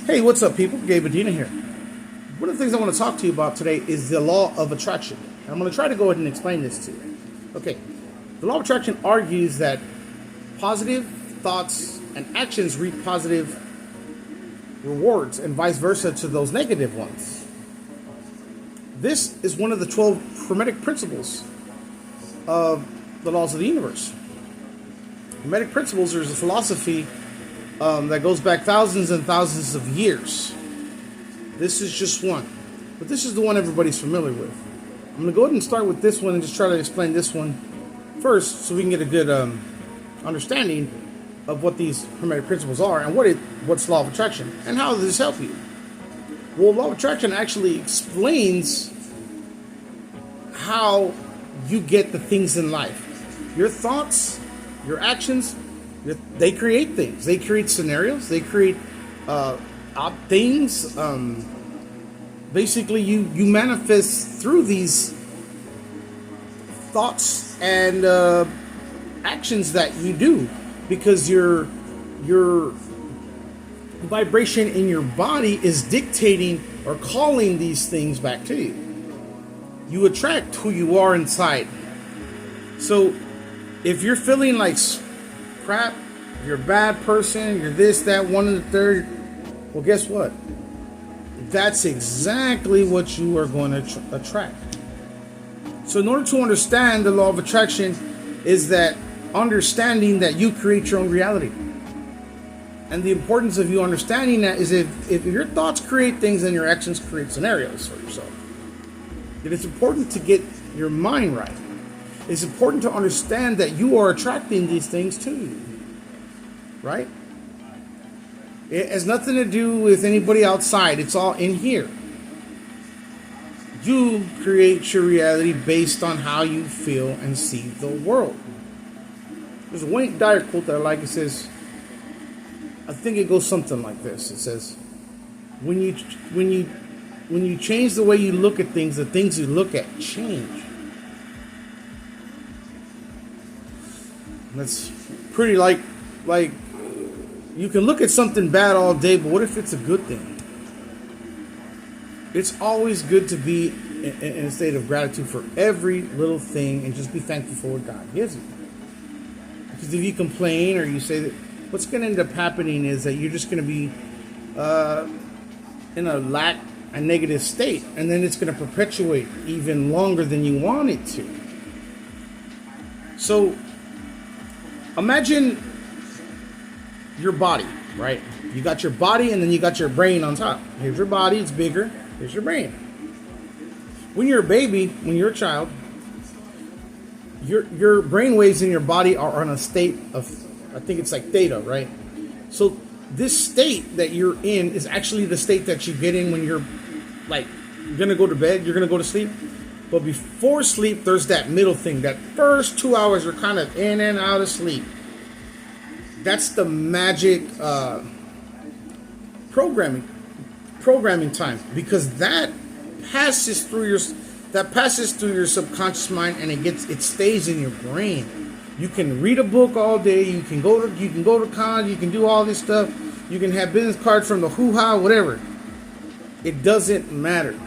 Hey, what's up, people? Gabe Medina here. One of the things I want to talk to you about today is the law of attraction. And I'm going to try to go ahead and explain this to you. Okay, the law of attraction argues that positive thoughts and actions reap positive rewards and vice versa to those negative ones. This is one of the 12 Hermetic principles of the laws of the universe. Hermetic principles is a philosophy that goes back thousands and thousands of years. This is just one, but this is the one everybody's familiar with. I'm going to go ahead and start with this one and just try to explain this one first so we can get a good understanding of what these Hermetic principles are and what's law of attraction and how does this help you. Well, law of attraction actually explains how you get the things in life. Your thoughts, your actions, they create things. They create scenarios. They create things. Basically, you manifest through these thoughts and actions that you do because your vibration in your body is dictating or calling these things back to you. You attract who you are inside. So if you're feeling like crap, you're a bad person, you're this, that, one, and the third, well, guess what? That's exactly what you are going to attract. So in order to understand the law of attraction is that understanding that you create your own reality. And the importance of you understanding that is if your thoughts create things and your actions create scenarios for yourself. It is important to get your mind right. It's important to understand that you are attracting these things to you. Right? It has nothing to do with anybody outside. It's all in here. You create your reality based on how you feel and see the world. There's a Wayne Dyer quote that I like. It says, I think it goes something like this. It says, when you change the way you look at things, the things you look at change. That's pretty like you can look at something bad all day, but what if it's a good thing? It's always good to be in a state of gratitude for every little thing and just be thankful for what God gives you. Because if you complain or you say that, what's going to end up happening is that you're just going to be in a negative state, and then it's going to perpetuate even longer than you want it to. So imagine your body, right? You got your body and then you got your brain on top. Here's your body, it's bigger. Here's your brain. When you're a baby, when you're a child, your brain waves in your body are on a state of, I think it's like theta, right? So this state that you're in is actually the state that you get in when you're like, you're going to go to bed, you're going to go to sleep. But before sleep, there's that middle thing. That first 2 hours are kind of in and out of sleep. That's the magic programming time, because that passes through your subconscious mind, and it stays in your brain. You can read a book all day. You can go to college. You can do all this stuff. You can have business cards from the hoo-ha, whatever. It doesn't matter.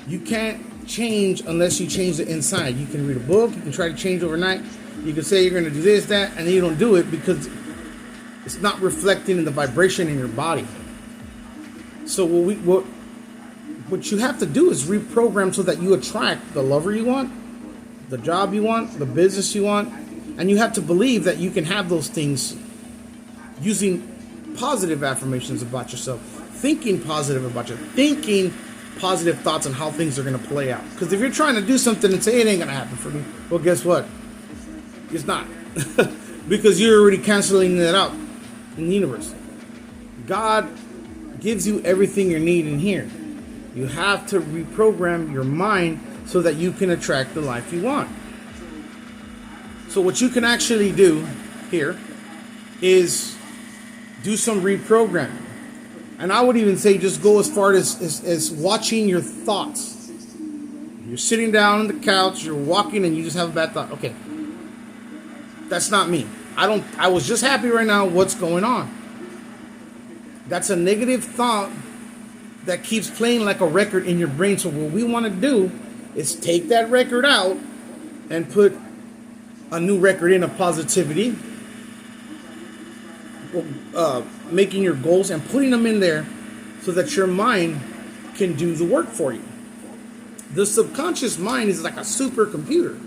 You can't change unless you change the inside. You can read a book. You can try to change overnight. You can say you're going to do this, that, and then you don't do it because it's not reflecting in the vibration in your body. So what you have to do is reprogram so that you attract the lover you want, the job you want, the business you want, and you have to believe that you can have those things using positive affirmations about yourself, thinking positive about yourself, thinking positive thoughts on how things are going to play out. Because if you're trying to do something and say it ain't going to happen for me, well, guess what? It's not. Because you're already canceling that out in the universe. God gives you everything you need in here. You have to reprogram your mind so that you can attract the life you want. So what you can actually do here is do some reprogramming. And I would even say just go as far as watching your thoughts. You're sitting down on the couch, you're walking, and you just have a bad thought. Okay, that's not me. I was just happy right now. What's going on? That's a negative thought that keeps playing like a record in your brain. So what we want to do is take that record out and put a new record in of positivity, making your goals and putting them in there so that your mind can do the work for you. The subconscious mind is like a supercomputer.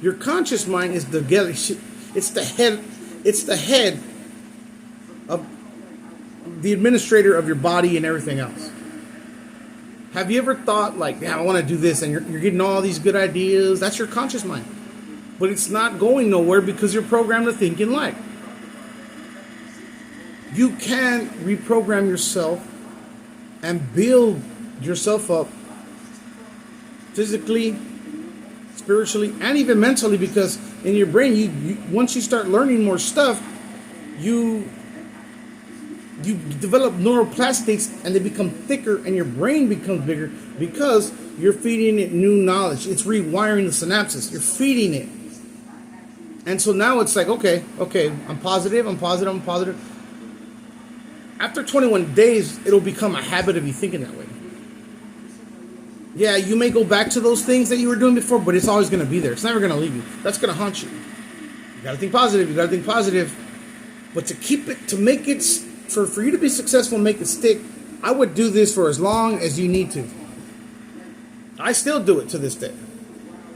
Your conscious mind is it's the head of the administrator of your body and everything else. Have you ever thought like, yeah, I want to do this, and you're getting all these good ideas? That's your conscious mind. But it's not going nowhere because you're programmed to think in like. You can reprogram yourself and build yourself up physically, spiritually, and even mentally, because in your brain, you once you start learning more stuff, you develop neuroplastics and they become thicker and your brain becomes bigger because you're feeding it new knowledge. It's rewiring the synapses. You're feeding it. And so now it's like, okay, I'm positive. After 21 days, it'll become a habit of you thinking that way. Yeah, you may go back to those things that you were doing before, but it's always going to be there. It's never going to leave you. That's going to haunt you. You got to think positive. But to keep it, to make it, for you to be successful and make it stick, I would do this for as long as you need to. I still do it to this day.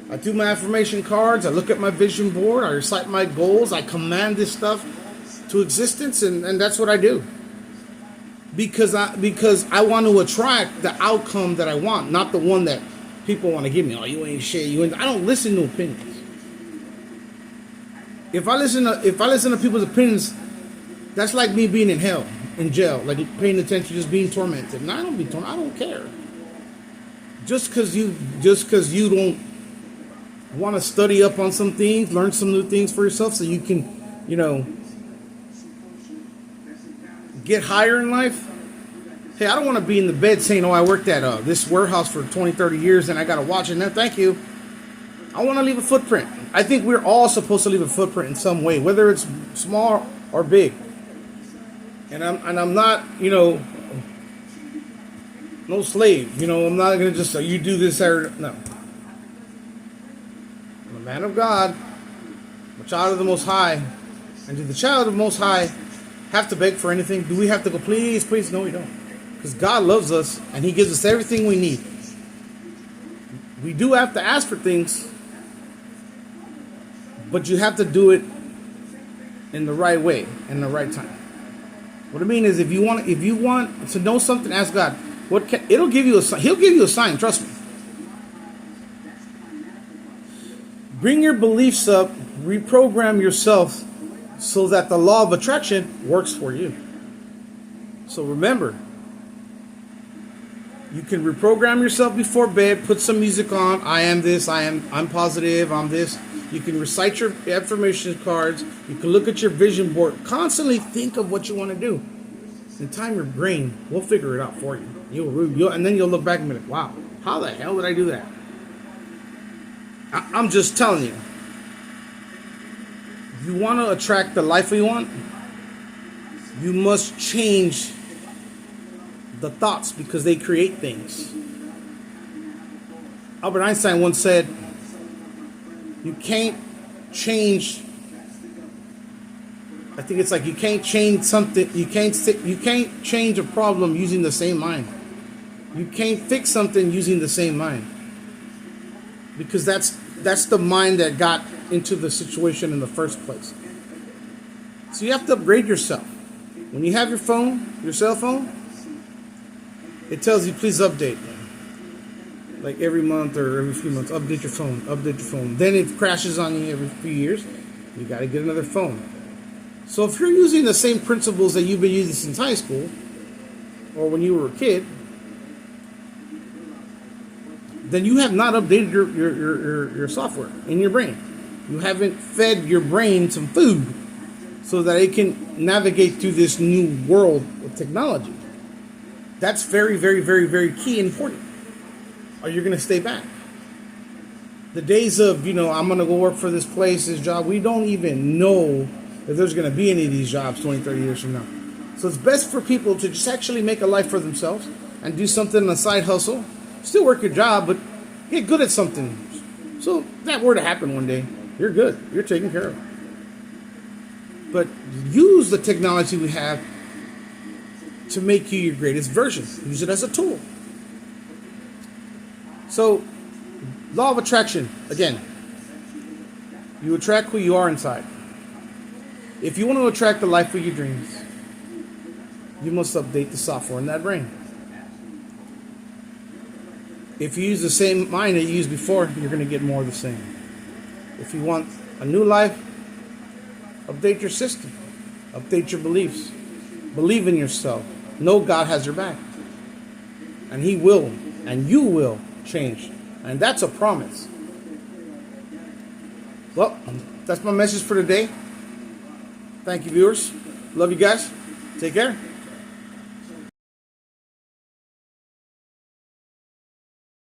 I do my affirmation cards. I look at my vision board. I recite my goals. I command this stuff to existence, and that's what I do. Because I want to attract the outcome that I want, not the one that people want to give me. Oh, you ain't shit. I don't listen to opinions. If I listen to people's opinions, that's like me being in jail, like paying attention, just being tormented. And I don't be tormented. I don't care. Just because you don't want to study up on some things, learn some new things for yourself, so you can, get higher in life. Hey, I don't want to be in the bed saying, oh, I worked at this warehouse for 20, 30 years and I got to watch it. No, thank you. I want to leave a footprint. I think we're all supposed to leave a footprint in some way, whether it's small or big. And I'm not, no slave. I'm not going to just say, you do this or no. I'm a man of God, a child of the Most High. And do the child of the Most High have to beg for anything? Do we have to go, please, please? No, we don't. Because God loves us and He gives us everything we need. We do have to ask for things, but you have to do it in the right way, in the right time. What I mean is, if you want to know something, ask God. It'll give you a sign. He'll give you a sign. Trust me. Bring your beliefs up. Reprogram yourself so that the law of attraction works for you. So remember, you can reprogram yourself before bed. Put some music on. I am this. I'm positive. I'm this. You can recite your affirmation cards. You can look at your vision board. Constantly think of what you want to do. And time your brain will figure it out for you. And then you'll look back and be like, wow, how the hell did I do that? I'm just telling you. If you want to attract the life you want, you must change the thoughts because they create things. Albert Einstein once said, you can't change, I think it's like you can't change something, you can't change a problem using the same mind. You can't fix something using the same mind. Because that's the mind that got into the situation in the first place. So you have to upgrade yourself. When you have your cell phone, it tells you please update. Like every month or every few months, update your phone. Then it crashes on you every few years. You got to get another phone. So if you're using the same principles that you've been using since high school or when you were a kid, then you have not updated your software in your brain. You haven't fed your brain some food so that it can navigate through this new world of technology. That's very, very, very, very key and important. Or you're going to stay back. The days of, I'm going to go work for this place, this job, we don't even know if there's going to be any of these jobs 20, 30 years from now. So it's best for people to just actually make a life for themselves and do something on a side hustle. Still work your job, but get good at something. So if that were to happen one day, you're good. You're taken care of. But use the technology we have to make you your greatest version. Use it as a tool. So, law of attraction, again, you attract who you are inside. If you want to attract the life of your dreams, you must update the software in that brain. If you use the same mind that you used before, you're going to get more of the same. If you want a new life, update your system. Update your beliefs. Believe in yourself. Know God has your back. And He will, and you will change. And that's a promise. Well, that's my message for today. Thank you, viewers. Love you guys. Take care.